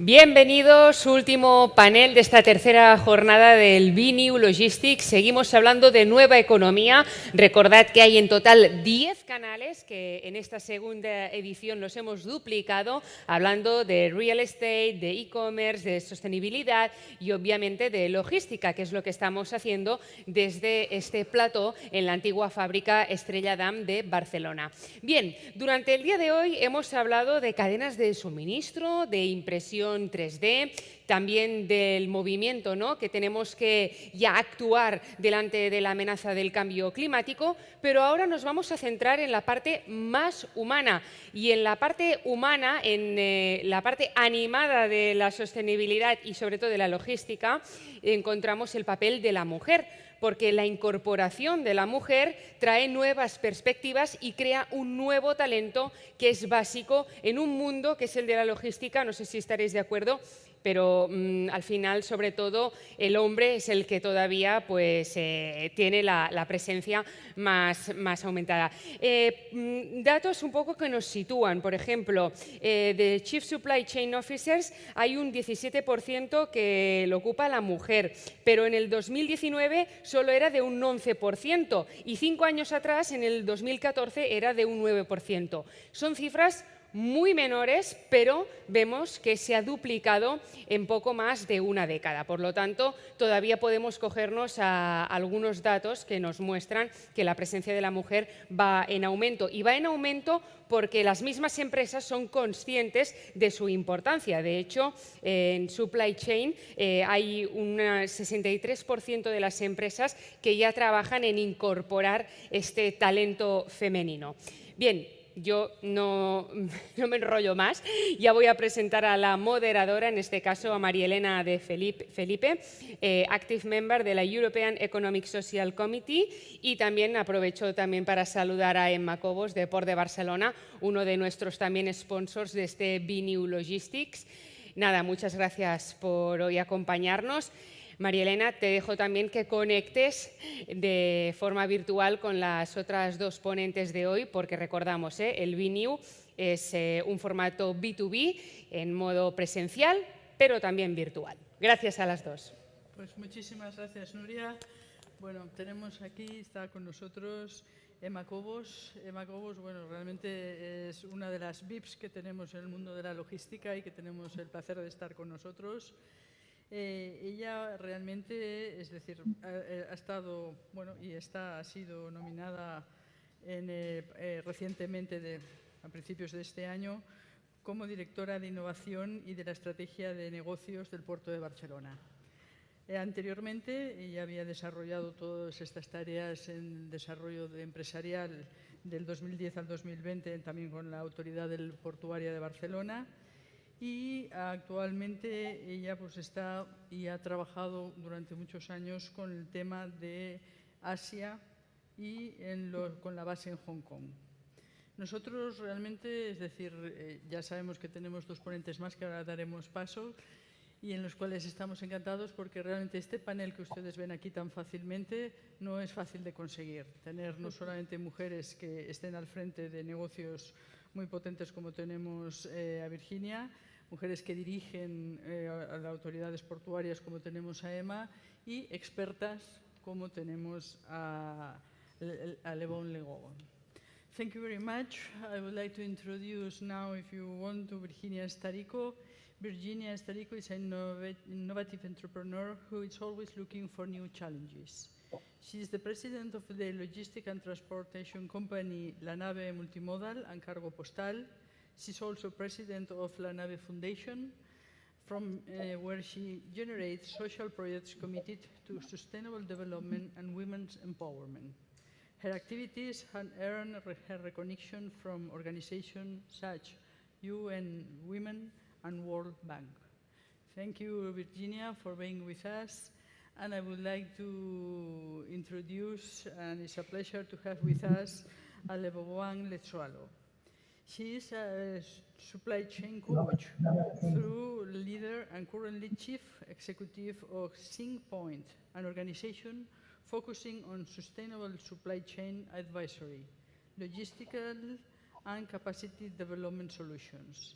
Bienvenidos, último panel de esta tercera jornada del BNew Logistics. Seguimos hablando de nueva economía. Recordad que hay en total 10 canales que en esta segunda edición los hemos duplicado, hablando de real estate, de e-commerce, de sostenibilidad y obviamente de logística, que es lo que estamos haciendo desde este plató en la antigua fábrica Estrella Damm de Barcelona. Bien, durante el día de hoy hemos hablado de cadenas de suministro, de impresión 3D, también del movimiento, ¿no?, que tenemos que ya actuar delante de la amenaza del cambio climático, pero ahora nos vamos a centrar en la parte más humana y en la parte humana, en la parte animada de la sostenibilidad y sobre todo de la logística, encontramos el papel de la mujer, porque la incorporación de la mujer trae nuevas perspectivas y crea un nuevo talento que es básico en un mundo que es el de la logística. No sé si estaréis de acuerdo, pero al final, sobre todo, el hombre es el que todavía pues, tiene la presencia más aumentada. Datos un poco que nos sitúan. Por ejemplo, de Chief Supply Chain Officers hay un 17% que lo ocupa la mujer, pero en el 2019 solo era de un 11% y 5 años atrás, en el 2014, era de un 9%. Son cifras muy menores, pero vemos que se ha duplicado en poco más de una década. Por lo tanto, todavía podemos cogernos a algunos datos que nos muestran que la presencia de la mujer va en aumento. Y va en aumento porque las mismas empresas son conscientes de su importancia. De hecho, en supply chain hay un 63% de las empresas que ya trabajan en incorporar este talento femenino. Bien, yo no me enrollo más, ya voy a presentar a la moderadora, en este caso a María Elena de Felipe, Active Member de la European Economic Social Committee, y también aprovecho también para saludar a Emma Cobos de Port de Barcelona, uno de nuestros también sponsors de este BNew Logistics. Nada, muchas gracias por hoy acompañarnos. María Elena, te dejo también que conectes de forma virtual con las otras dos ponentes de hoy, porque recordamos, el BNew es un formato B2B en modo presencial, pero también virtual. Gracias a las dos. Pues muchísimas gracias, Nuria. Bueno, tenemos aquí, está con nosotros Emma Cobos. Emma Cobos, bueno, realmente es una de las VIPs que tenemos en el mundo de la logística y que tenemos el placer de estar con nosotros. Ella realmente, es decir, ha estado, bueno, y ha sido nominada recientemente, a principios de este año, como directora de innovación y de la estrategia de negocios del Puerto de Barcelona. Anteriormente, ella había desarrollado todas estas tareas en desarrollo empresarial del 2010 al 2020, también con la Autoridad Portuaria de Barcelona. Y actualmente ella pues está y ha trabajado durante muchos años con el tema de Asia y con la base en Hong Kong. Nosotros realmente, es decir, ya sabemos que tenemos dos ponentes más que ahora daremos paso y en los cuales estamos encantados porque realmente este panel que ustedes ven aquí tan fácilmente no es fácil de conseguir. Tener no solamente mujeres que estén al frente de negocios muy potentes como tenemos a Virginia, mujeres que dirigen a las autoridades portuarias como tenemos a Emma y expertas como tenemos a Levon Legogon. Thank you very much. I would like to introduce now, if you want, to Virginia Starico. Virginia Starico is an innovative entrepreneur who is always looking for new challenges. She is the president of the logistic and transportation company La Nave Multimodal and Cargo Postal. She's also president of La Nave Foundation, from where she generates social projects committed to sustainable development and women's empowerment. Her activities have earned her recognition from organizations such UN Women and World Bank. Thank you, Virginia, for being with us. And I would like to introduce, and it's a pleasure to have with us, a BWOMAN Letzualo. She is a supply chain coach, through leader and currently chief executive of SyncPoint, an organization focusing on sustainable supply chain advisory, logistical and capacity development solutions.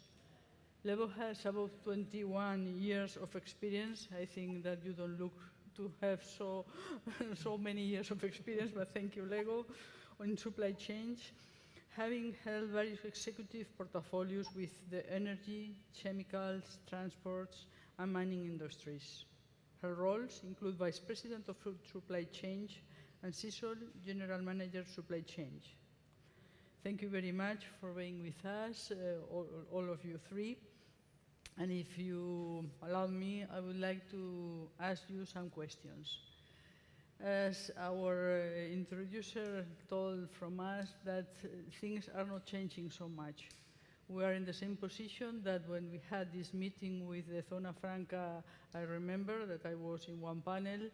Lebo has about 21 years of experience. I think that you don't look to have so many years of experience, but thank you, Lego, on supply chain, having held various executive portfolios with the energy, chemicals, transports, and mining industries. Her roles include Vice President of Supply Chain and CISO General Manager Supply Chain. Thank you very much for being with us, all of you three. And if you allow me, I would like to ask you some questions. As our introducer told from us that things are not changing so much. We are in the same position that when we had this meeting with the Zona Franca, I remember that I was in one panel.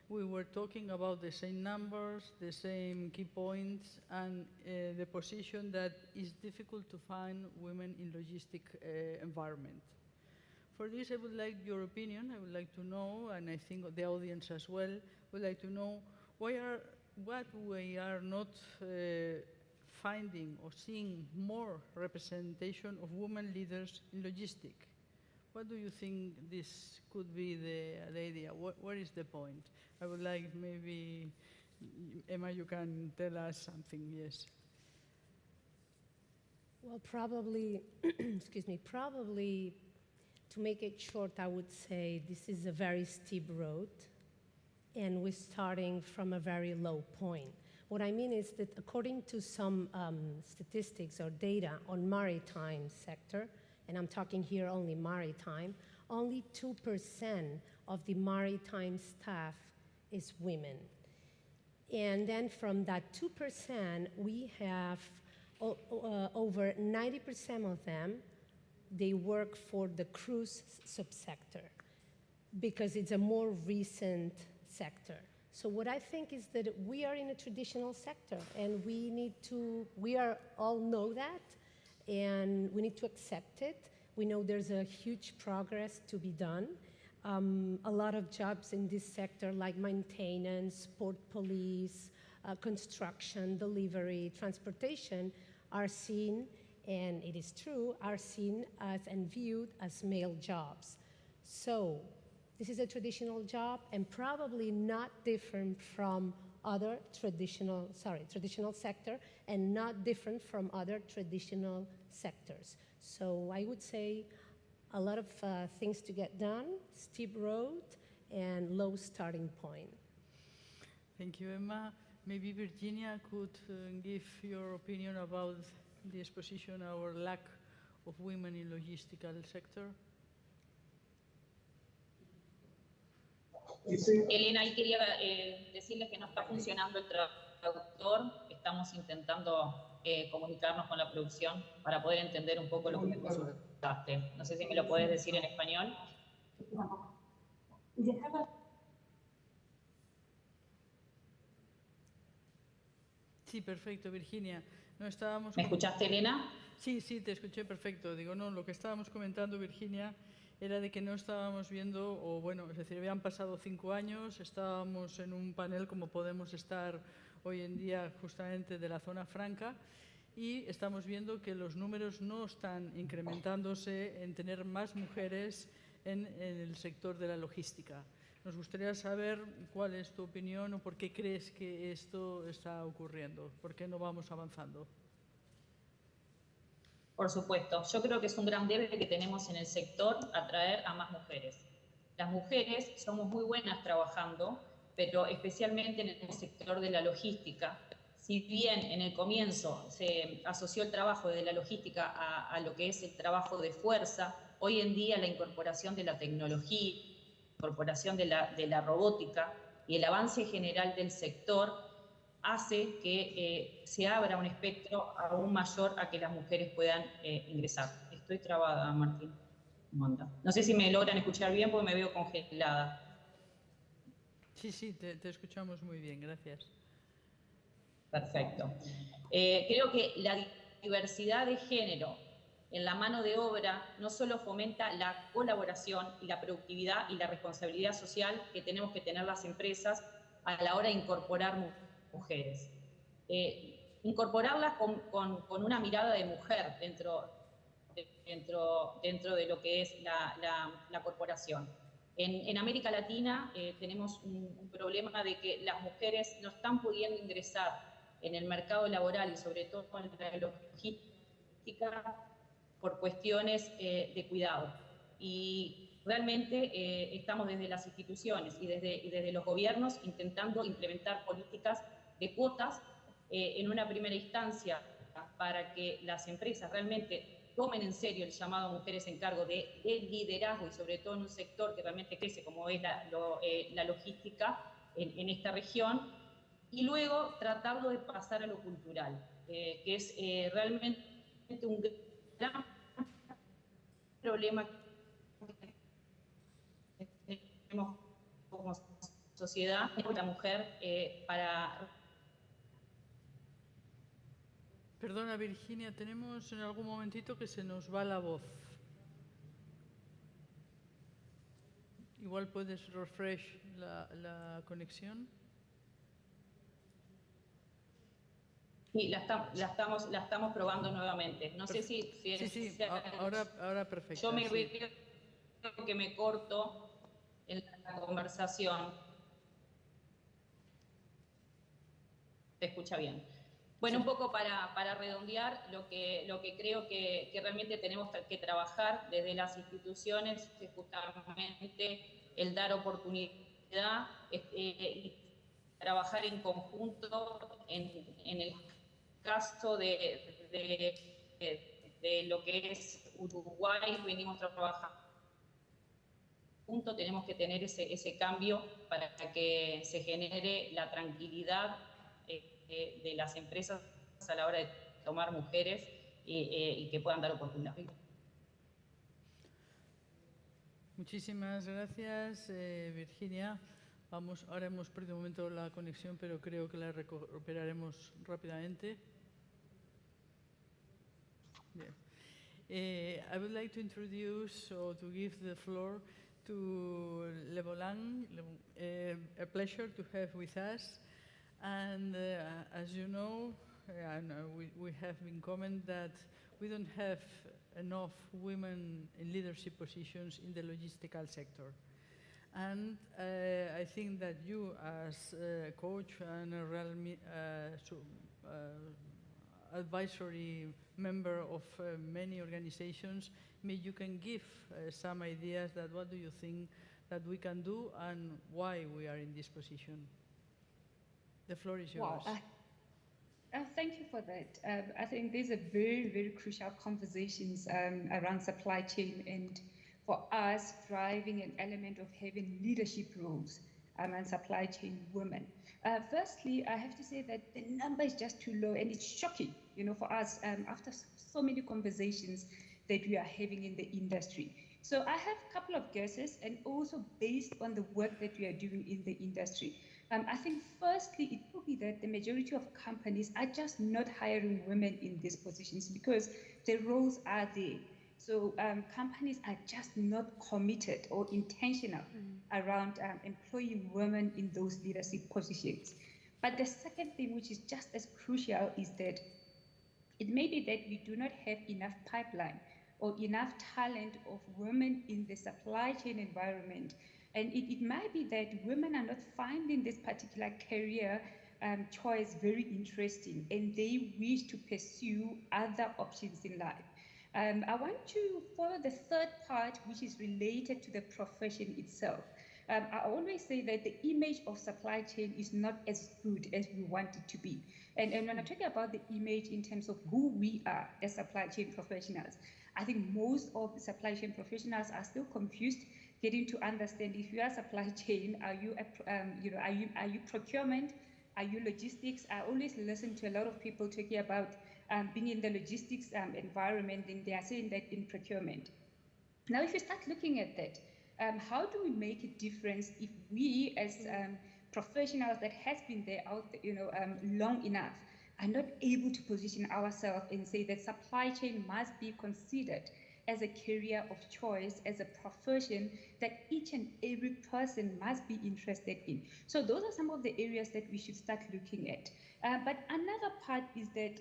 We were talking about the same numbers, the same key points, and the position that it's difficult to find women in logistic environment. For this, I would like your opinion. I would like to know, and I think the audience as well, would like to know what we are not finding or seeing more representation of women leaders in logistics. What do you think this could be the idea? What is the point? I would like maybe, Emma, you can tell us something, yes. Well, probably, excuse me, probably to make it short, I would say this is a very steep road and we're starting from a very low point. What I mean is that according to some statistics or data on maritime sector, and I'm talking here only maritime, only 2% of the maritime staff is women. And then from that 2%, we have over 90% of them, they work for the cruise subsector because it's a more recent sector. So what I think is that we are in a traditional sector and we all know that and we need to accept it. We know there's a huge progress to be done. A lot of jobs in this sector like maintenance, port police, construction, delivery, transportation are seen, and it is true, are seen as and viewed as male jobs. So this is a traditional job and probably not different from other traditional sector and not different from other traditional sectors. So I would say a lot of things to get done, steep road and low starting point. Thank you, Emma. Maybe Virginia could give your opinion about this position, our lack of women in logistical sector. Elena, ahí quería decirles que no está funcionando el traductor. Estamos intentando comunicarnos con la producción para poder entender un poco lo que me consultaste. No sé si me lo puedes decir en español. Sí, perfecto, Virginia. No estábamos... ¿Me escuchaste, Elena? Sí, sí, te escuché perfecto. Digo, no, lo que estábamos comentando, Virginia, era de que no estábamos viendo, o bueno, es decir, habían pasado 5 años, estábamos en un panel como podemos estar hoy en día justamente de la zona franca y estamos viendo que los números no están incrementándose en tener más mujeres en el sector de la logística. Nos gustaría saber cuál es tu opinión o por qué crees que esto está ocurriendo, por qué no vamos avanzando. Por supuesto, yo creo que es un gran debe que tenemos en el sector atraer a más mujeres. Las mujeres somos muy buenas trabajando, pero especialmente en el sector de la logística. Si bien en el comienzo se asoció el trabajo de la logística a lo que es el trabajo de fuerza, hoy en día la incorporación de la tecnología, incorporación de la robótica y el avance general del sector hace que se abra un espectro aún mayor a que las mujeres puedan ingresar. Estoy trabada, Martín. No sé si me logran escuchar bien porque me veo congelada. Sí, sí, te escuchamos muy bien, gracias. Perfecto. Creo que la diversidad de género en la mano de obra no solo fomenta la colaboración y la productividad y la responsabilidad social que tenemos que tener las empresas a la hora de incorporar mujeres. Incorporarlas con una mirada de mujer dentro dentro de lo que es la corporación. En América Latina tenemos un problema de que las mujeres no están pudiendo ingresar en el mercado laboral y sobre todo en la logística por cuestiones de cuidado. Y realmente estamos desde las instituciones y desde los gobiernos intentando implementar políticas de cuotas en una primera instancia para que las empresas realmente tomen en serio el llamado a mujeres en cargo de liderazgo y sobre todo en un sector que realmente crece como es la logística en esta región, y luego tratarlo de pasar a lo cultural, que es realmente un gran problema que tenemos como sociedad, la mujer para... Perdona, Virginia, tenemos en algún momentito que se nos va la voz. Igual puedes refresh la conexión. Sí, la estamos probando nuevamente. No sé si sí, ahora perfecto. Yo me veo que me corto en la conversación. ¿Se escucha bien? Bueno, sí. Un poco para redondear, lo que creo que realmente tenemos que trabajar desde las instituciones es justamente el dar oportunidad y trabajar en conjunto en el caso de lo que es Uruguay. Venimos trabajando juntos, tenemos que tener ese cambio para que se genere la tranquilidad de las empresas a la hora de tomar mujeres y que puedan dar oportunidad. Muchísimas gracias, Virginia. Ahora hemos perdido un momento la conexión, pero creo que la recuperaremos rápidamente. Bien. I would like to introduce or to give the floor to BWOMAN. A pleasure to have with us. And as you know, we have been commenting that we don't have enough women in leadership positions in the logistical sector. And I think that you, as a coach and a real advisory member of many organizations, maybe you can give some ideas that what do you think that we can do and why we are in this position. The floor is yours. Wow. Thank you for that. I think these are very, very crucial conversations around supply chain, and for us driving an element of having leadership roles and supply chain women. Firstly, I have to say that the number is just too low, and it's shocking, for us after so many conversations that we are having in the industry. So I have a couple of guesses, and also based on the work that we are doing in the industry. I think firstly, it could be that the majority of companies are just not hiring women in these positions because the roles are there. So companies are just not committed or intentional around employing women in those leadership positions. But the second thing, which is just as crucial, is that it may be that we do not have enough pipeline or enough talent of women in the supply chain environment. And it might be that women are not finding this particular career choice very interesting, and they wish to pursue other options in life. I want to follow the third part, which is related to the profession itself. I always say that the image of supply chain is not as good as we want it to be. And when I talk about the image in terms of who we are as supply chain professionals, I think most of the supply chain professionals are still confused, getting to understand if you are supply chain, are you procurement, are you logistics? I always listen to a lot of people talking about being in the logistics environment, and they are saying that in procurement. Now, if you start looking at that, how do we make a difference if we, as professionals that has been there long enough, are not able to position ourselves and say that supply chain must be considered as a career of choice, as a profession that each and every person must be interested in. So those are some of the areas that we should start looking at. But another part is that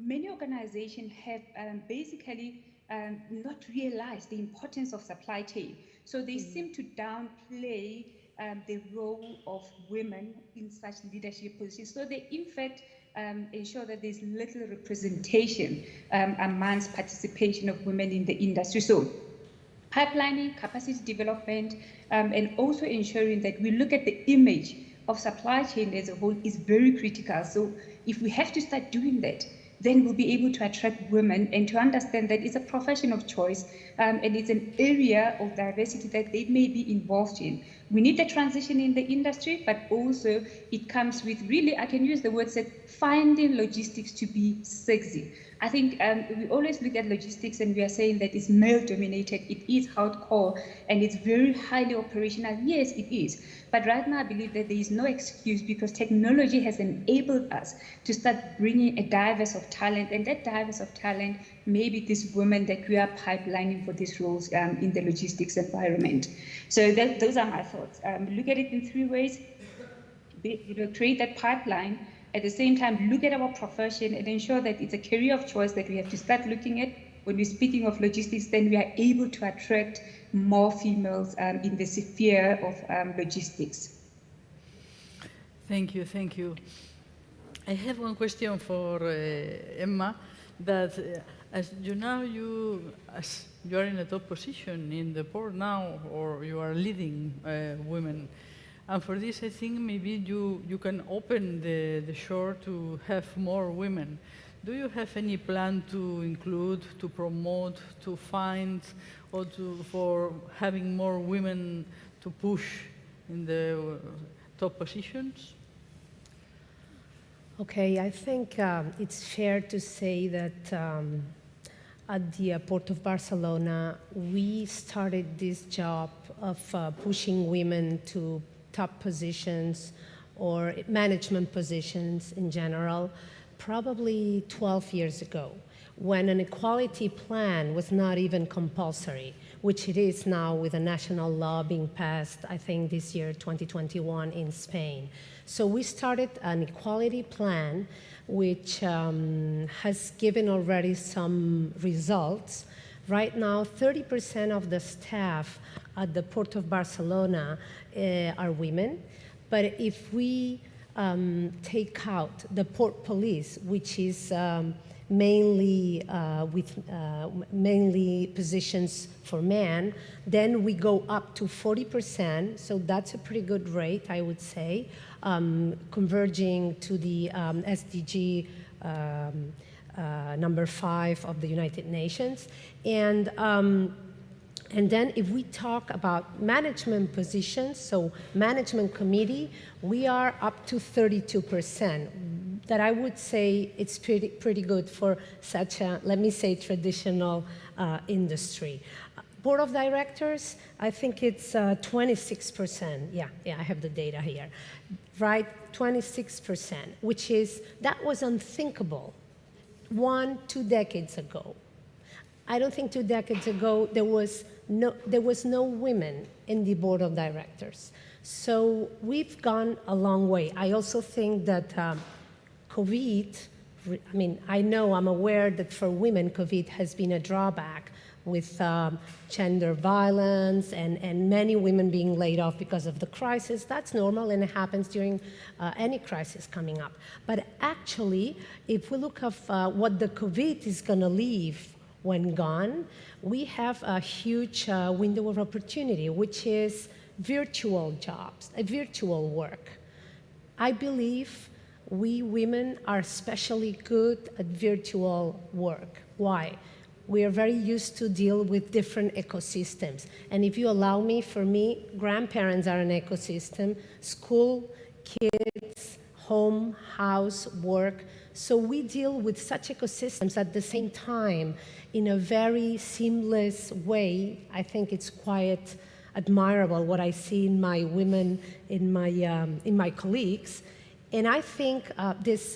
many organizations have basically not realized the importance of supply chain. So they seem to downplay the role of women in such leadership positions. So they, in fact, ensure that there's little representation amongst participation of women in the industry. So pipelining, capacity development, and also ensuring that we look at the image of supply chain as a whole is very critical. So if we have to start doing that, then we'll be able to attract women and to understand that it's a profession of choice and it's an area of diversity that they may be involved in. We need the transition in the industry, but also it comes with really, I can use the word said, finding logistics to be sexy. I think we always look at logistics and we are saying that it's male dominated, it is hardcore, and it's very highly operational. Yes, it is. But right now I believe that there is no excuse because technology has enabled us to start bringing a diverse of talent, and that diverse of talent may be these women that we are pipelining for these roles in the logistics environment. So those are my thoughts. Look at it in three ways. Create that pipeline. At the same time, look at our profession and ensure that it's a career of choice that we have to start looking at. When we're speaking of logistics, then we are able to attract more females in the sphere of logistics. Thank you, thank you. I have one question for Emma, that as you are in a top position in the port now, or you are leading women. And for this, I think maybe you can open the shore to have more women. Do you have any plan to include, to promote, to find, or for having more women to push in the top positions? Okay, I think it's fair to say that at the Port of Barcelona, we started this job of pushing women to top positions or management positions in general, probably 12 years ago, when an equality plan was not even compulsory, which it is now with a national law being passed, I think this year, 2021, in Spain. So we started an equality plan which has given already some results. Right now, 30% of the staff at the Port of Barcelona are women, but if we take out the port police, which is mainly positions for men, then we go up to 40%, so that's a pretty good rate, I would say, converging to the SDG number 5 of the United Nations. And then if we talk about management positions, so management committee, we are up to 32%. That I would say it's pretty good for such a, let me say, traditional industry. Board of directors, I think it's 26%. Yeah, I have the data here. Right, 26%, which is, that was unthinkable 1-2 decades ago. I don't think 2 decades ago there was no women in the board of directors. So we've gone a long way. I also think that COVID, I mean, I'm aware that for women, COVID has been a drawback with gender violence and many women being laid off because of the crisis. That's normal and it happens during any crisis coming up. But actually, if we look at what the COVID is going to leave when gone, we have a huge window of opportunity, which is virtual jobs, virtual work. I believe we women are especially good at virtual work. Why? We are very used to deal with different ecosystems. And if you allow me, for me, grandparents are an ecosystem, school, kids, home, house, work. So we deal with such ecosystems at the same time in a very seamless way. I think it's quite admirable what I see in my women, in my colleagues. And I think this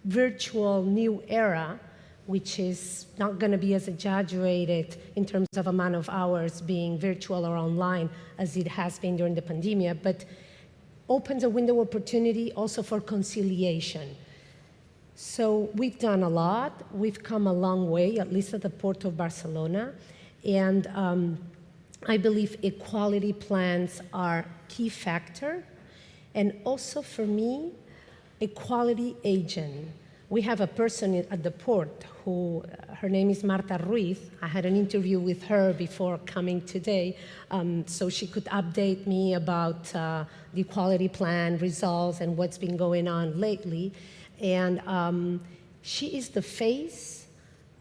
virtual new era, which is not going to be as exaggerated in terms of amount of hours being virtual or online as it has been during the pandemic, but opens a window of opportunity also for conciliation. So we've done a lot. We've come a long way, at least at the Port of Barcelona. And I believe equality plans are key factor. And also for me, equality agent. We have a person at the port who, her name is Marta Ruiz. I had an interview with her before coming today, so she could update me about the equality plan results and what's been going on lately. And she is the face,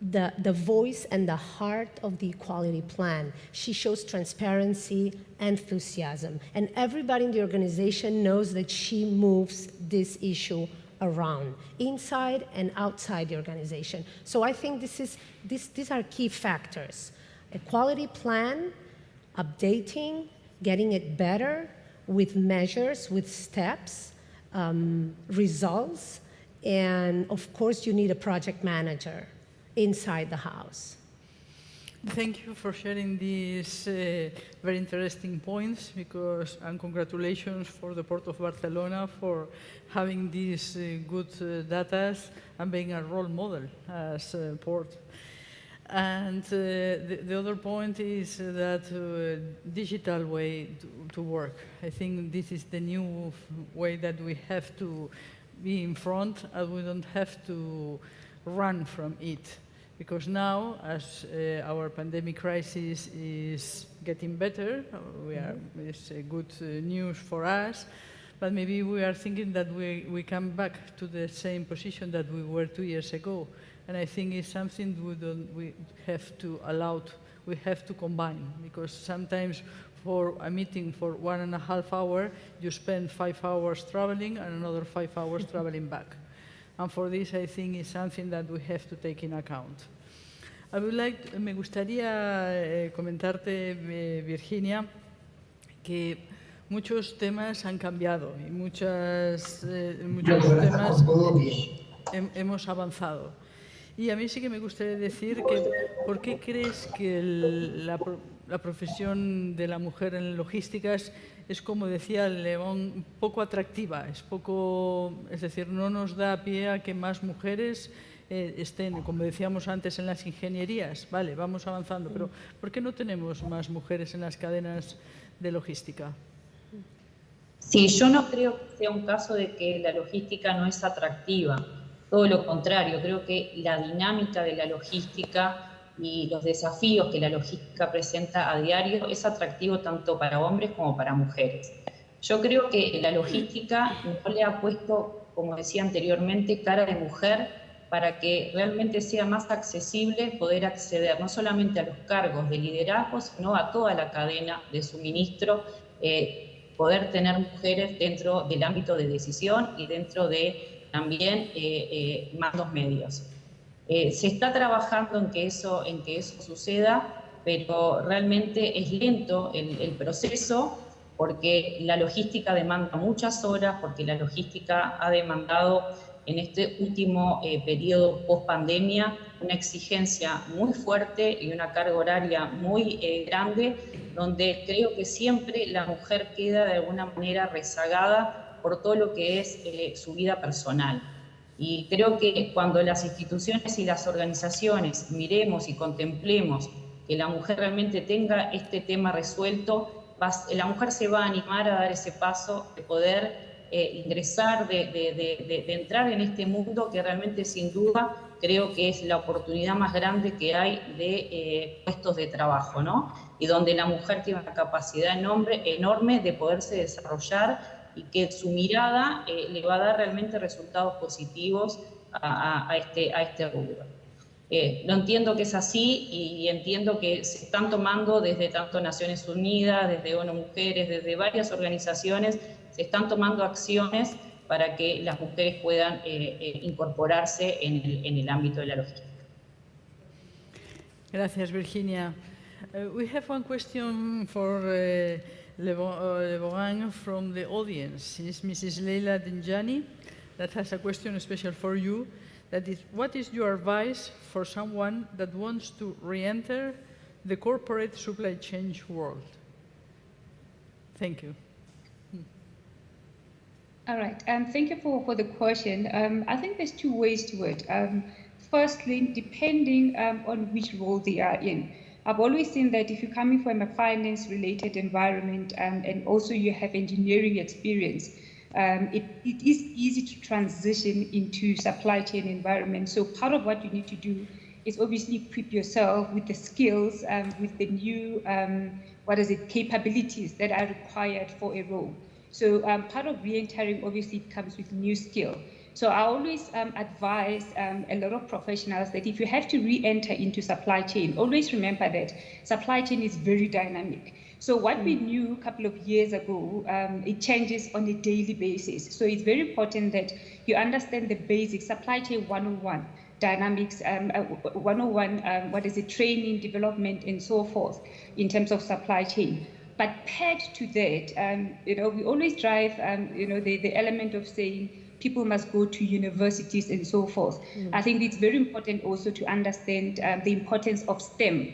the voice and the heart of the equality plan. She shows transparency, enthusiasm, and everybody in the organization knows that she moves this issue around, inside and outside the organization. So I think these are key factors. Equality plan, updating, getting it better with measures, with steps, results, and of course you need a project manager inside the house. Thank you for sharing these very interesting points, and congratulations for the Port of Barcelona for having these good data and being a role model as a port. And the other point is that digital way to work. I think this is the new way that we have to be in front, and we don't have to run from it. Because now, as our pandemic crisis is getting better, it's good news for us, but maybe we are thinking that we come back to the same position that we were 2 years ago. And I think it's something we have to allow, we have to combine, because sometimes for a meeting for 1.5 hours, you spend 5 hours traveling and another 5 hours traveling back. And for this, I think it's something that we have to take in account. Me gustaría comentarte, Virginia, que muchos temas han cambiado y muchos temas hemos avanzado. Y a mí sí que me gustaría decir que, ¿por qué crees que la profesión de la mujer en logísticas es, como decía León, poco atractiva? Es decir, no nos da pie a que más mujeres estén, como decíamos antes, en las ingenierías. Vale, vamos avanzando, pero ¿por qué no tenemos más mujeres en las cadenas de logística? Sí, yo no creo que sea un caso de que la logística no es atractiva. Todo lo contrario, creo que la dinámica de la logística y los desafíos que la logística presenta a diario es atractivo tanto para hombres como para mujeres. Yo creo que la logística no le ha puesto, como decía anteriormente, cara de mujer para que realmente sea más accesible poder acceder no solamente a los cargos de liderazgo, sino a toda la cadena de suministro, poder tener mujeres dentro del ámbito de decisión y dentro de también mandos medios. Se está trabajando en que eso suceda, pero realmente es lento el proceso, porque la logística demanda muchas horas, porque la logística ha demandado en este último periodo post-pandemia una exigencia muy fuerte y una carga horaria muy grande, donde creo que siempre la mujer queda de alguna manera rezagada por todo lo que es su vida personal. Y creo que cuando las instituciones y las organizaciones miremos y contemplemos que la mujer realmente tenga este tema resuelto, la mujer se va a animar a dar ese paso de poder ingresar, de entrar en este mundo que realmente sin duda creo que es la oportunidad más grande que hay de puestos de trabajo, ¿no? Y donde la mujer tiene una capacidad enorme de poderse desarrollar y que su mirada le va a dar realmente resultados positivos a este rubro. Lo entiendo que es así y entiendo que se están tomando desde tanto Naciones Unidas, desde ONU Mujeres, desde varias organizaciones, se están tomando acciones para que las mujeres puedan incorporarse en el ámbito de la logística. Gracias, Virginia. We have one question for BWOMAN from the audience. It's Mrs. Leila Dinjani that has a question special for you. That is, what is your advice for someone that wants to re-enter the corporate supply chain world? Thank you. All right, thank you for the question. I think there's two ways to it. Firstly, depending on which role they are in. I've always seen that if you're coming from a finance-related environment and also you have engineering experience, it is easy to transition into supply chain environment. So part of what you need to do is obviously equip yourself with the skills, with the new, capabilities that are required for a role. So part of re-entering obviously comes with new skill. So I always advise a lot of professionals that if you have to re-enter into supply chain, always remember that supply chain is very dynamic. So what we knew a couple of years ago, it changes on a daily basis. So it's very important that you understand the basic supply chain 101, dynamics 101, training, development, and so forth in terms of supply chain. But paired to that, we always drive, the element of saying people must go to universities and so forth. I think it's very important also to understand the importance of STEM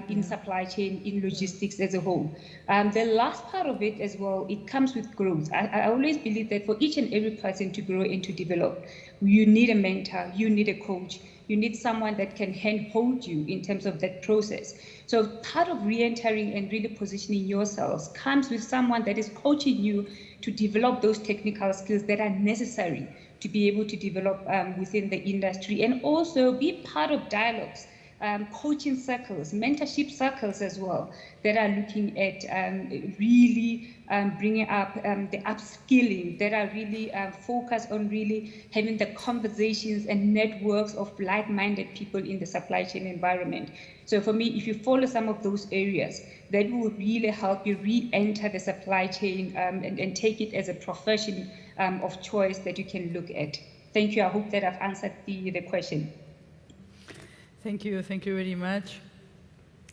in supply chain, in logistics as a whole. The last part of it as well, it comes with growth. I always believe that for each and every person to grow and to develop, you need a mentor, you need a coach, you need someone that can handhold you in terms of that process. So part of re-entering and really positioning yourselves comes with someone that is coaching you to develop those technical skills that are necessary to be able to develop within the industry, and also be part of dialogues, coaching circles, mentorship circles as well, that are looking at really bringing up the upskilling, that are really focused on really having the conversations and networks of like-minded people in the supply chain environment. So for me, if you follow some of those areas, that will really help you re-enter the supply chain and take it as a profession of choice that you can look at. Thank you. I hope that I've answered the question. Thank you very much.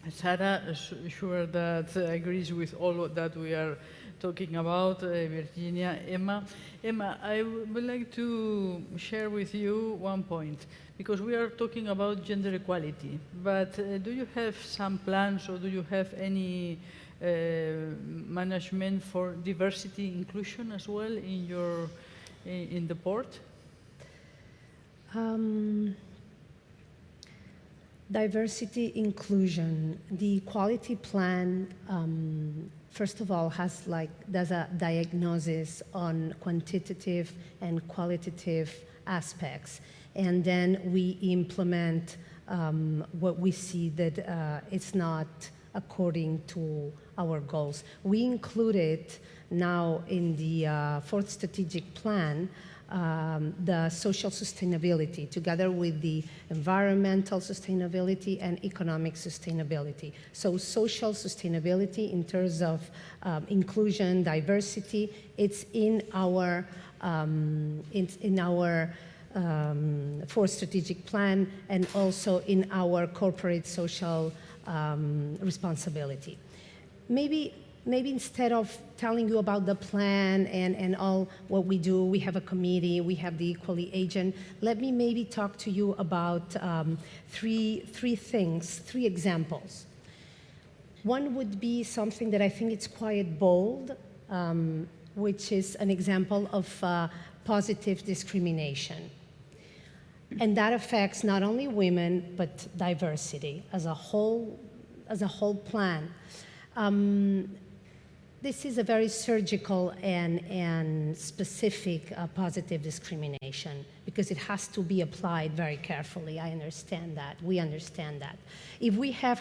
Sarah, sure that agrees with all that we are talking about. Virginia, Emma, I would like to share with you one point, because we are talking about gender equality, but do you have some plans, or do you have any management for diversity inclusion as well in the port? Diversity inclusion. The quality plan, first of all, does a diagnosis on quantitative and qualitative aspects, and then we implement what we see that it's not according to our goals. We included now in the fourth strategic plan the social sustainability, together with the environmental sustainability and economic sustainability. So social sustainability in terms of inclusion, diversity, it's in our fourth strategic plan, and also in our corporate social responsibility. Maybe instead of telling you about the plan and all what we do, we have a committee, we have the Equality Agent. Let me maybe talk to you about three things, three examples. One would be something that I think it's quite bold, which is an example of positive discrimination. And that affects not only women, but diversity as a whole plan. This is a very surgical and specific positive discrimination, because it has to be applied very carefully. I understand that. We understand that. If we are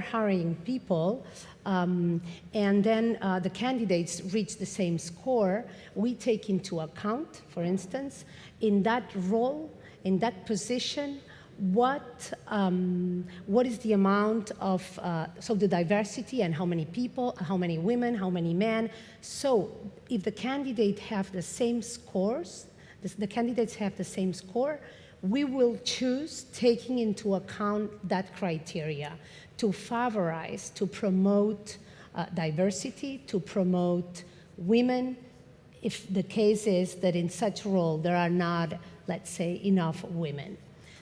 hiring people, and then the candidates reach the same score, we take into account, for instance, in that role, in that position, what is the amount of, so the diversity, and how many people, how many women, how many men. So if the candidates have the same scores, the candidates have the same score, we will choose, taking into account that criteria, to favorize, to promote diversity, to promote women, if the case is that in such a role there are not, let's say, enough women.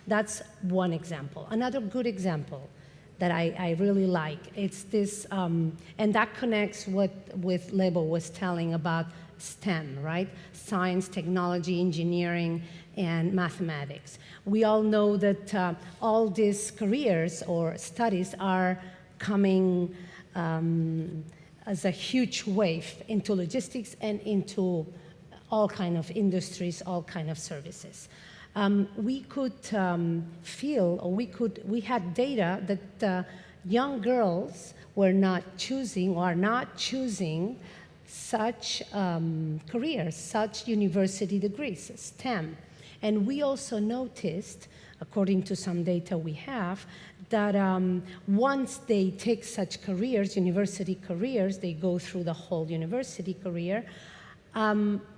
That's one example. Another good example that I really like, it's this, and that connects with Lebo was telling about STEM, right? Science, technology, engineering, and mathematics. We all know that all these careers or studies are coming as a huge wave into logistics and into all kind of industries, all kind of services. We could feel, or we had data that young girls were not choosing or are not choosing such careers, such university degrees, STEM. And we also noticed, according to some data we have, that once they take such careers, university careers, they go through the whole university career,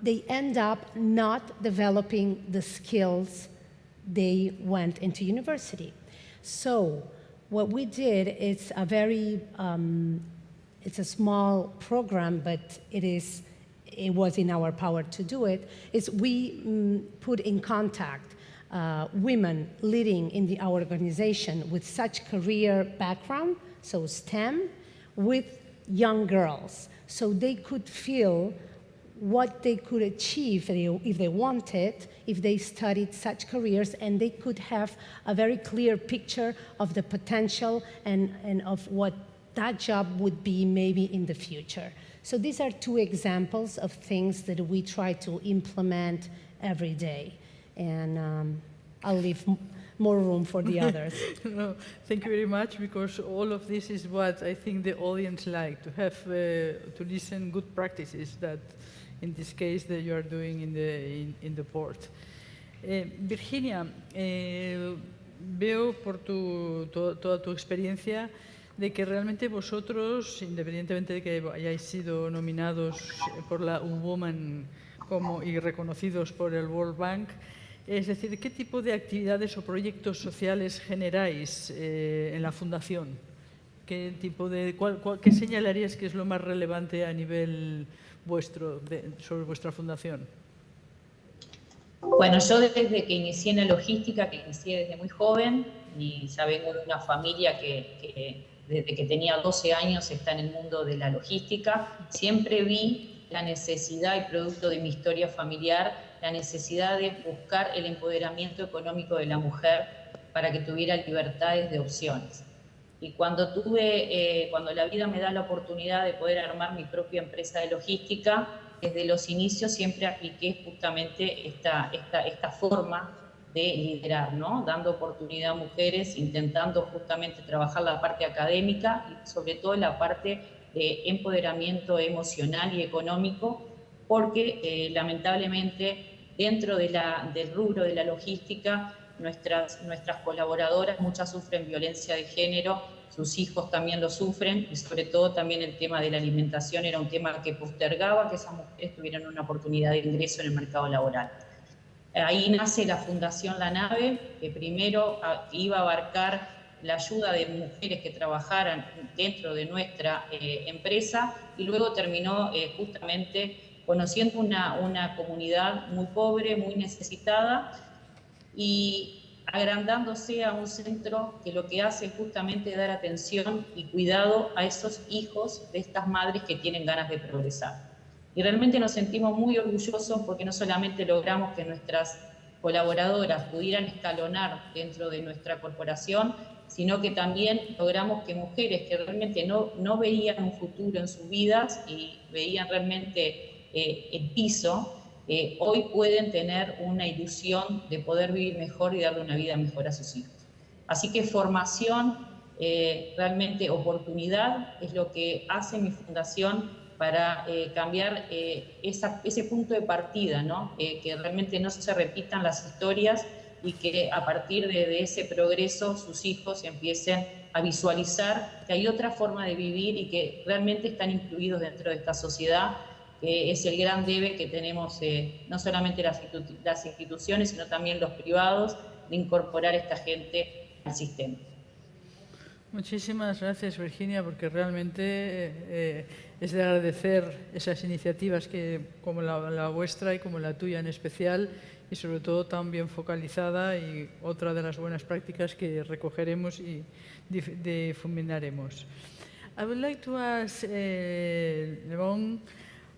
they end up not developing the skills they went into university. So what we did is a very, it's a small program, but it was in our power to do it, is we put in contact women leading in our organization with such career background, so STEM, with young girls, so they could feel what they could achieve if they wanted, if they studied such careers, and they could have a very clear picture of the potential and of what that job would be maybe in the future. So these are two examples of things that we try to implement every day. And I'll leave more room for the others. No, thank you very much, because all of this is what I think the audience like, to have, to listen good practices that, in this case, that you are doing in the port. Virginia, veo por toda tu experiencia de que realmente vosotros, independientemente de que hayáis sido nominados por la BWOMAN y reconocidos por el World Bank, es decir, ¿qué tipo de actividades o proyectos sociales generáis en la fundación? ¿Qué señalarías que es lo más relevante a nivel vuestro, sobre vuestra fundación? Bueno, yo desde que inicié en la logística, que inicié desde muy joven, y ya vengo de una familia que desde que tenía 12 años está en el mundo de la logística, siempre vi la necesidad, y producto de mi historia familiar, la necesidad de buscar el empoderamiento económico de la mujer para que tuviera libertades de opciones. Y cuando la vida me da la oportunidad de poder armar mi propia empresa de logística, desde los inicios siempre apliqué justamente esta forma de liderar, ¿no? Dando oportunidad a mujeres, intentando justamente trabajar la parte académica y sobre todo la parte de empoderamiento emocional y económico, porque lamentablemente dentro del rubro de la logística, nuestras colaboradoras, muchas sufren violencia de género, sus hijos también lo sufren, y sobre todo también el tema de la alimentación era un tema que postergaba que esas mujeres tuvieran una oportunidad de ingreso en el mercado laboral. Ahí nace la Fundación La Nave, que primero iba a abarcar la ayuda de mujeres que trabajaran dentro de nuestra empresa, y luego terminó justamente conociendo una comunidad muy pobre, muy necesitada, y agrandándose a un centro que lo que hace es justamente dar atención y cuidado a esos hijos de estas madres que tienen ganas de progresar. Y realmente nos sentimos muy orgullosos porque no solamente logramos que nuestras colaboradoras pudieran escalonar dentro de nuestra corporación, sino que también logramos que mujeres que realmente no veían un futuro en sus vidas y veían realmente el piso, hoy pueden tener una ilusión de poder vivir mejor y darle una vida mejor a sus hijos. Así que formación, realmente oportunidad, es lo que hace mi fundación para cambiar ese punto de partida, ¿no? Que realmente no se repitan las historias y que a partir de ese progreso sus hijos empiecen a visualizar que hay otra forma de vivir y que realmente están incluidos dentro de esta sociedad, que es el gran debe que tenemos no solamente las instituciones, sino también los privados, de incorporar a esta gente al sistema. Muchísimas gracias, Virginia, porque realmente es de agradecer esas iniciativas como la vuestra y como la tuya en especial, y sobre todo tan bien focalizada, y otra de las buenas prácticas que recogeremos y difuminaremos. I would like to ask Levon,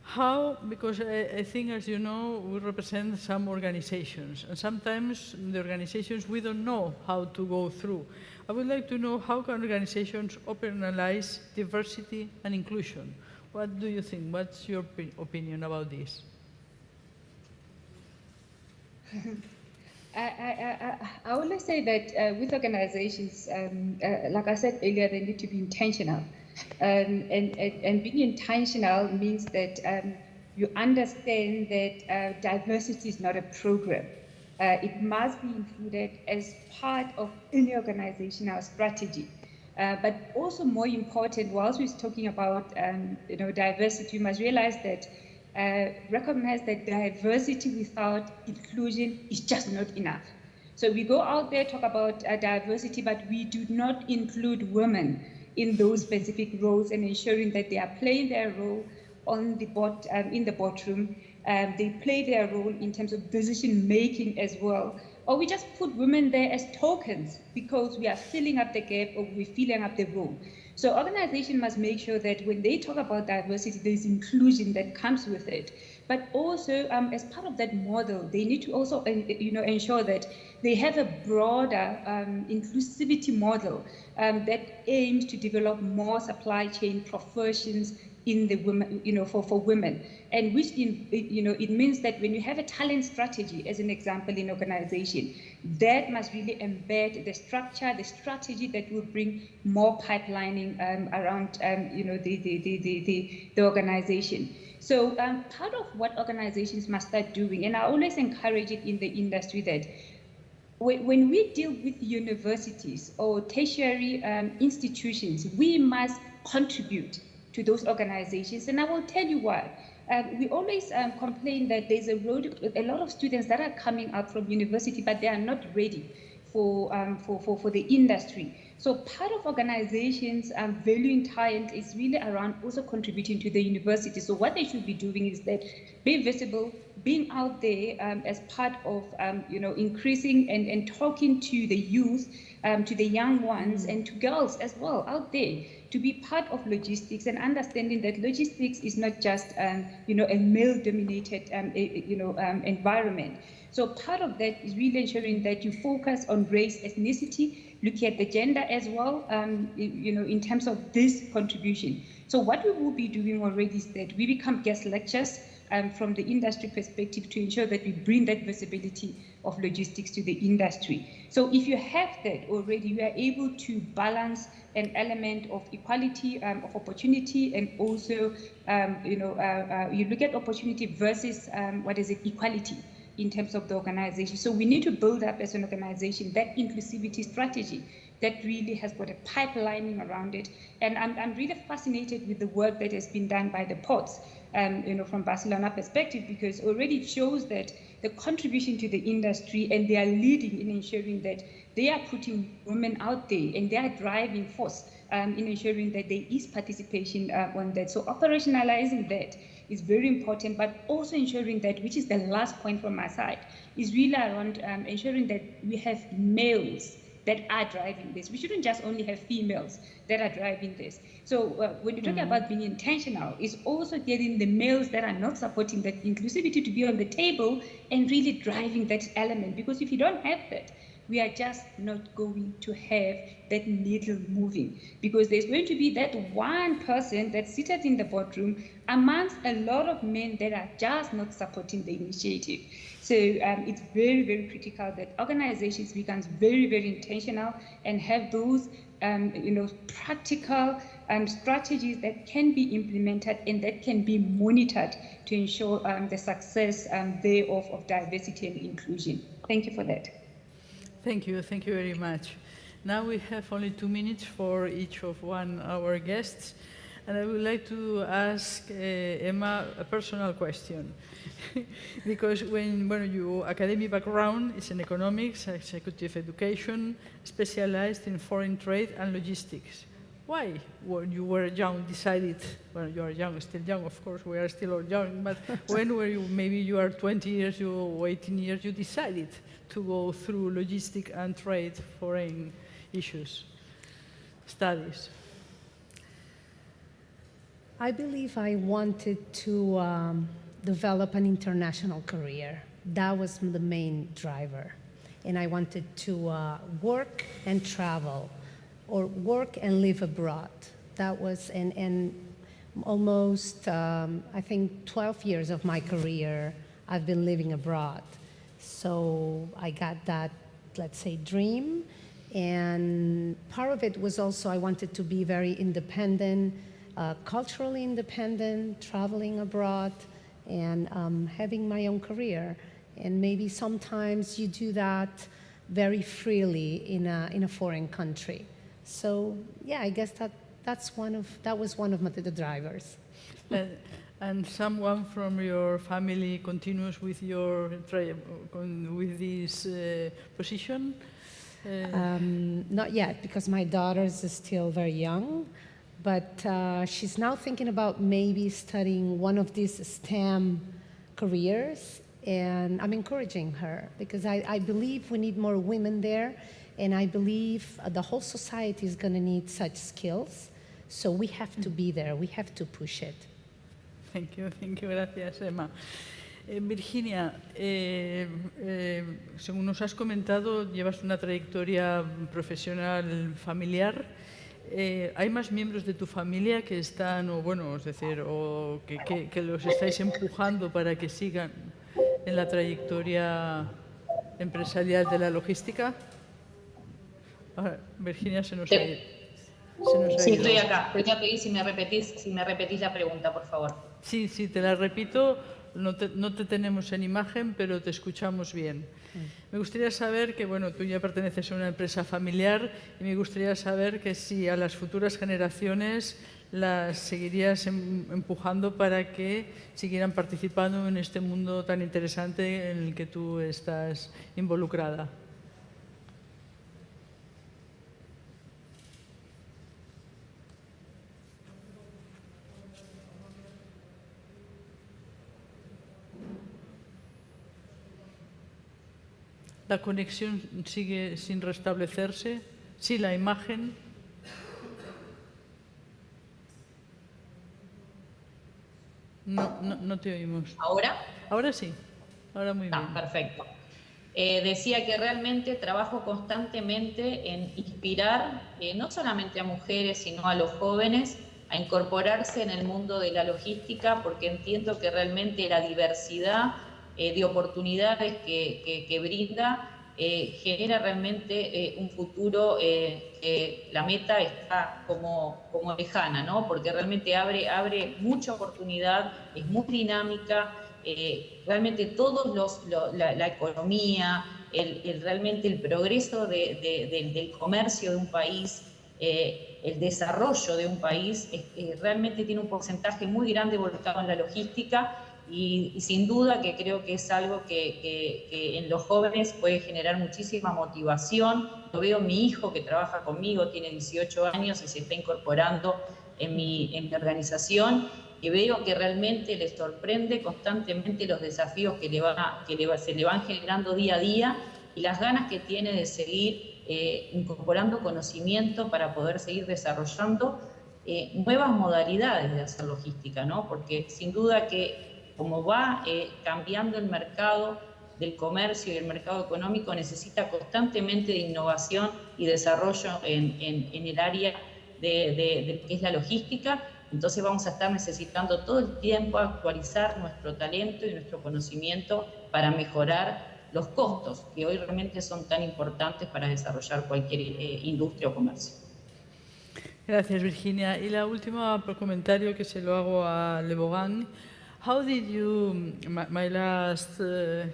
How, because I think, as you know, we represent some organizations, and sometimes the organizations, we don't know how to go through. I would like to know how can organizations operationalize diversity and inclusion? What do you think? What's your opinion about this? I always say that with organizations, like I said earlier, they need to be intentional. And being intentional means that you understand that diversity is not a program. It must be included as part of any organizational strategy. But also more important, whilst we're talking about diversity, you must realize that recognize that diversity without inclusion is just not enough. So we go out there, talk about diversity, but we do not include women in those specific roles and ensuring that they are playing their role on the in the boardroom. They play their role in terms of decision making as well. Or we just put women there as tokens because we are filling up the gap or we're filling up the role. So organizations must make sure that when they talk about diversity, there's inclusion that comes with it. But also, as part of that model, they need to also ensure that they have a broader inclusivity model that aims to develop more supply chain professions in the women, for women, and which it means that when you have a talent strategy, as an example, in organization, that must really embed the structure, the strategy that will bring more pipelining around the organization. So part of what organizations must start doing, and I always encourage it in the industry, that when we deal with universities or tertiary institutions, we must contribute to those organizations, and I will tell you why. We always complain that there's a lot of students that are coming out from university, but they are not ready for the industry. So part of organizations valuing talent is really around also contributing to the university. So what they should be doing is that be visible, being out there as part of increasing and talking to the youth, to the young ones, and to girls as well out there, to be part of logistics and understanding that logistics is not just a male-dominated environment. So part of that is really ensuring that you focus on race, ethnicity, looking at the gender as well, in terms of this contribution. So what we will be doing already is that we become guest lecturers from the industry perspective to ensure that we bring that visibility of logistics to the industry. So if you have that already, you are able to balance an element of equality of opportunity, and also you look at opportunity versus equality in terms of the organization. So we need to build up as an organization that inclusivity strategy that really has got a pipelining around it. And I'm really fascinated with the work that has been done by the ports, from Barcelona perspective, because already it shows that the contribution to the industry, and they are leading in ensuring that they are putting women out there, and they are driving force in ensuring that there is participation on that. So operationalizing that is very important, but also ensuring that, which is the last point from my side, is really around ensuring that we have males that are driving this. We shouldn't just only have females that are driving this. So when you talk about being intentional, it's also getting the males that are not supporting that inclusivity to be on the table and really driving that element. Because if you don't have that, we are just not going to have that needle moving, because there's going to be that one person that's seated in the boardroom amongst a lot of men that are just not supporting the initiative. So it's very, very critical that organizations become very, very intentional and have those practical strategies that can be implemented and that can be monitored to ensure the success thereof of diversity and inclusion. Thank you for that. Thank you very much. Now we have only 2 minutes for each of our guests, and I would like to ask Emma a personal question. Because when your academic background is in economics, executive education, specialized in foreign trade and logistics, why, when you were young, decided, well, you are young, still young, of course, we are still all young, but when were you, maybe you are 20 years or 18 years, you decided to go through logistic and trade foreign issues, studies? I believe I wanted to develop an international career. That was the main driver. And I wanted to work and travel, or work and live abroad. That was, and almost, I think, 12 years of my career, I've been living abroad. So I got that, let's say, dream. And part of it was also I wanted to be very independent, culturally independent, traveling abroad, and having my own career. And maybe sometimes you do that very freely in a foreign country. So yeah, I guess that was one of the drivers. And someone from your family continues with with this position? Not yet, because my daughter is still very young, but she's now thinking about maybe studying one of these STEM careers, and I'm encouraging her, because I believe we need more women there, and I believe the whole society is going to need such skills, so we have to be there, we have to push it. Thank you, gracias, Emma. Virginia, según nos has comentado, llevas una trayectoria profesional familiar. ¿Hay más miembros de tu familia que están, o bueno, es decir, o que los estáis empujando para que sigan en la trayectoria empresarial de la logística? Ahora, Virginia se nos ha ido. Sí, estoy acá. Te voy a pedir si me repetís la pregunta, por favor. Sí, te la repito. No te tenemos en imagen, pero te escuchamos bien. Me gustaría saber que, bueno, tú ya perteneces a una empresa familiar, y me gustaría saber que si a las futuras generaciones las seguirías empujando para que siguieran participando en este mundo tan interesante en el que tú estás involucrada. La conexión sigue sin restablecerse. Sí, la imagen. No te oímos. ¿Ahora? Ahora sí. Ahora muy bien. Perfecto. Decía que realmente trabajo constantemente en inspirar no solamente a mujeres, sino a los jóvenes a incorporarse en el mundo de la logística, porque entiendo que realmente la diversidad de oportunidades que brinda genera realmente un futuro que la meta está como lejana, ¿no? Porque realmente abre mucha oportunidad, es muy dinámica, realmente todos la economía, realmente el progreso del comercio de un país, el desarrollo de un país, realmente tiene un porcentaje muy grande volcado en la logística. Y sin duda que creo que es algo que en los jóvenes puede generar muchísima motivación. Lo veo mi hijo que trabaja conmigo, tiene 18 años y se está incorporando en mi organización, y veo que realmente les sorprende constantemente los desafíos que se le van generando día a día, y las ganas que tiene de seguir incorporando conocimiento para poder seguir desarrollando nuevas modalidades de hacer logística, ¿no? Porque sin duda que como va cambiando el mercado del comercio y el mercado económico, necesita constantemente de innovación y desarrollo en el área de lo que es la logística. Entonces vamos a estar necesitando todo el tiempo actualizar nuestro talento y nuestro conocimiento para mejorar los costos, que hoy realmente son tan importantes para desarrollar cualquier industria o comercio. Gracias, Virginia. Y la última comentario que se lo hago a BWOMAN. How did you, my last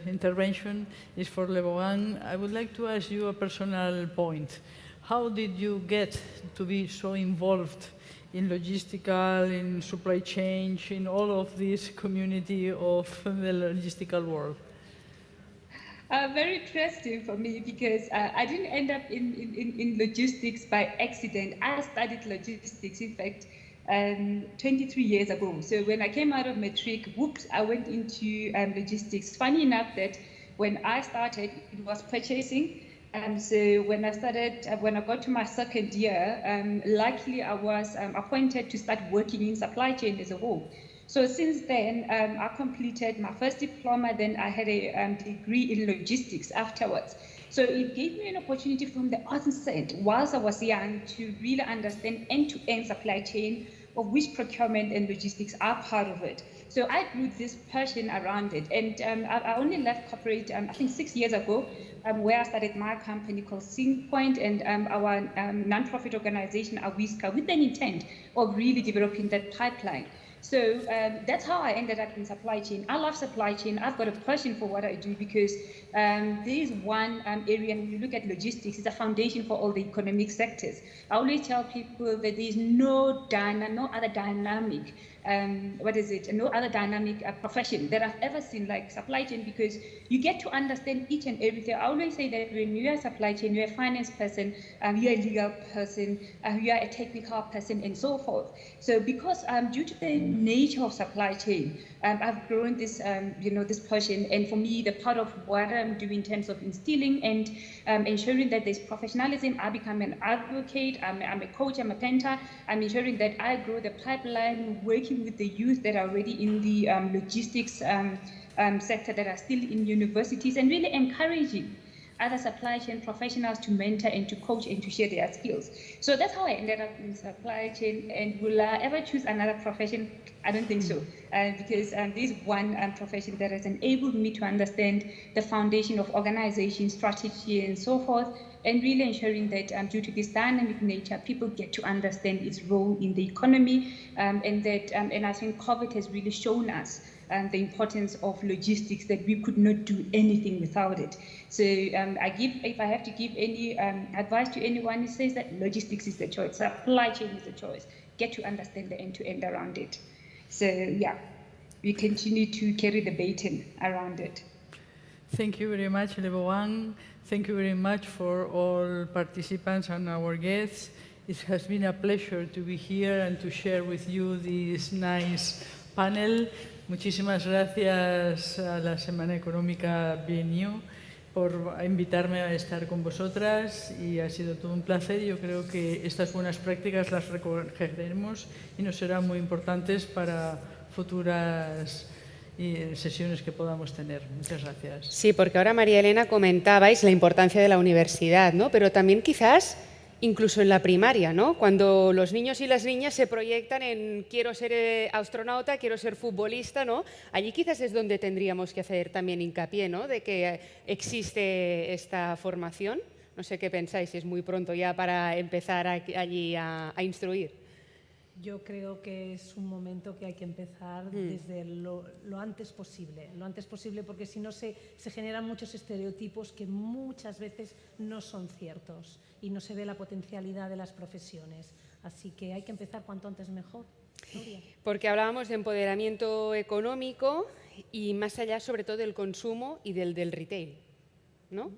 intervention is for BWOMAN. I would like to ask you a personal point. How did you get to be so involved in logistical, in supply chain, in all of this community of the logistical world? Very interesting for me, because I didn't end up in logistics by accident. I studied logistics, in fact, 23 years ago. So when I came out of matric, whoops, I went into logistics. Funny enough that when I started, it was purchasing, So when I got to my second year, luckily I was appointed to start working in supply chain as a whole. So since then, I completed my first diploma, then I had a degree in logistics afterwards. So it gave me an opportunity from the onset, whilst I was young, to really understand end-to-end supply chain, of which procurement and logistics are part of it. So I grew this passion around it. And I only left corporate, I think 6 years ago, where I started my company called SyncPoint, and our non-profit organization, Awiska, with an intent of really developing that pipeline. So that's how I ended up in supply chain. I love supply chain. I've got a passion for what I do, because there is one area, and when you look at logistics, it's a foundation for all the economic sectors. I always tell people that there is no other dynamic, no other dynamic profession that I've ever seen like supply chain, because you get to understand each and everything. I always say that when you're a supply chain, you're a finance person, you're a legal person, you're a technical person, and so forth. So because due to the nature of supply chain, I've grown this, this passion. And for me, the part of what I'm doing in terms of instilling and ensuring that there's professionalism, I become an advocate, I'm a coach, I'm a mentor, I'm ensuring that I grow the pipeline, working with the youth that are already in the logistics sector, that are still in universities, and really encouraging other supply chain professionals to mentor and to coach and to share their skills. So that's how I ended up in supply chain. And will I ever choose another profession? I don't think so, because this is one profession that has enabled me to understand the foundation of organization, strategy, and so forth, and really ensuring that due to this dynamic nature, people get to understand its role in the economy, and I think COVID has really shown us the importance of logistics, that we could not do anything without it. So if I have to give any advice to anyone, it says that logistics is the choice, supply chain is the choice. Get to understand the end-to-end around it. So yeah, we continue to carry the baton around it. Thank you very much, BWOMAN. Thank you very much for all participants and our guests. It has been a pleasure to be here and to share with you this nice panel. Muchísimas gracias a la Semana Económica BNU por invitarme a estar con vosotras, y ha sido todo un placer. Yo creo que estas buenas prácticas las recogeremos y nos serán muy importantes para futuras sesiones que podamos tener. Muchas gracias. Sí, porque ahora, María Elena, comentabais la importancia de la universidad, ¿no? Pero también quizás incluso en la primaria, ¿no? Cuando los niños y las niñas se proyectan en quiero ser astronauta, quiero ser futbolista, ¿no? Allí quizás es donde tendríamos que hacer también hincapié, ¿no? De que existe esta formación. No sé qué pensáis, si es muy pronto ya para empezar allí a instruir. Yo creo que es un momento que hay que empezar desde lo antes posible. Lo antes posible, porque si no se generan muchos estereotipos que muchas veces no son ciertos y no se ve la potencialidad de las profesiones. Así que hay que empezar cuanto antes mejor. Gloria. Porque hablábamos de empoderamiento económico y más allá, sobre todo, del consumo y del retail, ¿no?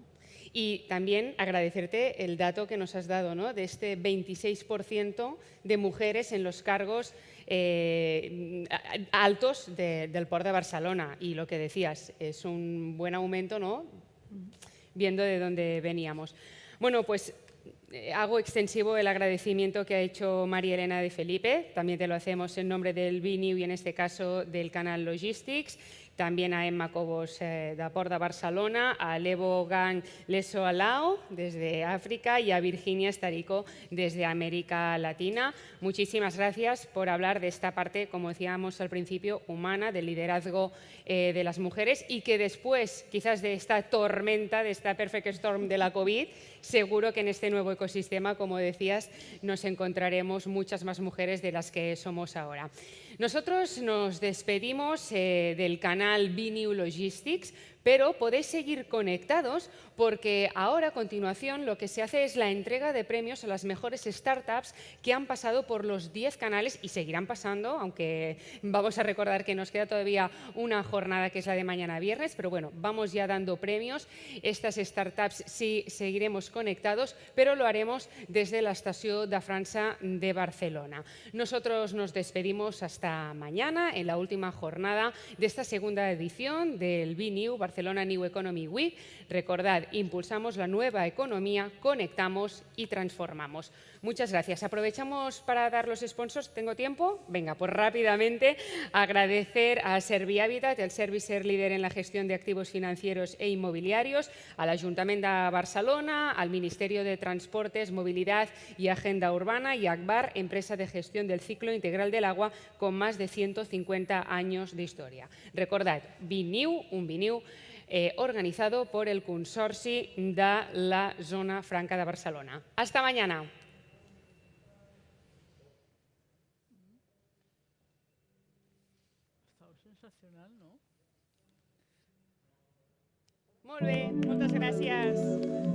Y también agradecerte el dato que nos has dado, ¿no? De este 26% de mujeres en los cargos altos del Port de Barcelona. Y lo que decías, es un buen aumento, ¿no? Viendo de dónde veníamos. Bueno, pues hago extensivo el agradecimiento que ha hecho María Elena de Felipe. También te lo hacemos en nombre del BNU y en este caso del canal Logistics. También a Emma Cobos de Port de Barcelona, a Levo Gang Leso Alao desde África y a Virginia Estarico desde América Latina. Muchísimas gracias por hablar de esta parte, como decíamos al principio, humana, del liderazgo de las mujeres, y que después, quizás de esta tormenta, de esta perfect storm de la COVID, seguro que en este nuevo ecosistema, como decías, nos encontraremos muchas más mujeres de las que somos ahora. Nosotros nos despedimos del canal BNU Logistics, pero podéis seguir conectados porque ahora, a continuación, lo que se hace es la entrega de premios a las mejores startups que han pasado por los 10 canales y seguirán pasando, aunque vamos a recordar que nos queda todavía una jornada que es la de mañana viernes, pero bueno, vamos ya dando premios. Estas startups sí seguiremos conectados, pero lo haremos desde la Estación de França de Barcelona. Nosotros nos despedimos hasta mañana en la última jornada de esta segunda edición del BNU Barcelona Barcelona New Economy Week. Recordad, impulsamos la nueva economía, conectamos y transformamos. Muchas gracias. Aprovechamos para dar los sponsors. ¿Tengo tiempo? Venga, pues rápidamente agradecer a Servihabitat, el servicer líder en la gestión de activos financieros e inmobiliarios, al Ayuntamiento de Barcelona, al Ministerio de Transportes, Movilidad y Agenda Urbana y a Akbar, empresa de gestión del ciclo integral del agua con más de 150 años de historia. Recordad, BNIU, un BNIU organizado por el Consorci de la Zona Franca de Barcelona. Hasta mañana. Sensacional, ¿no? Molt bé, moltes gràcies.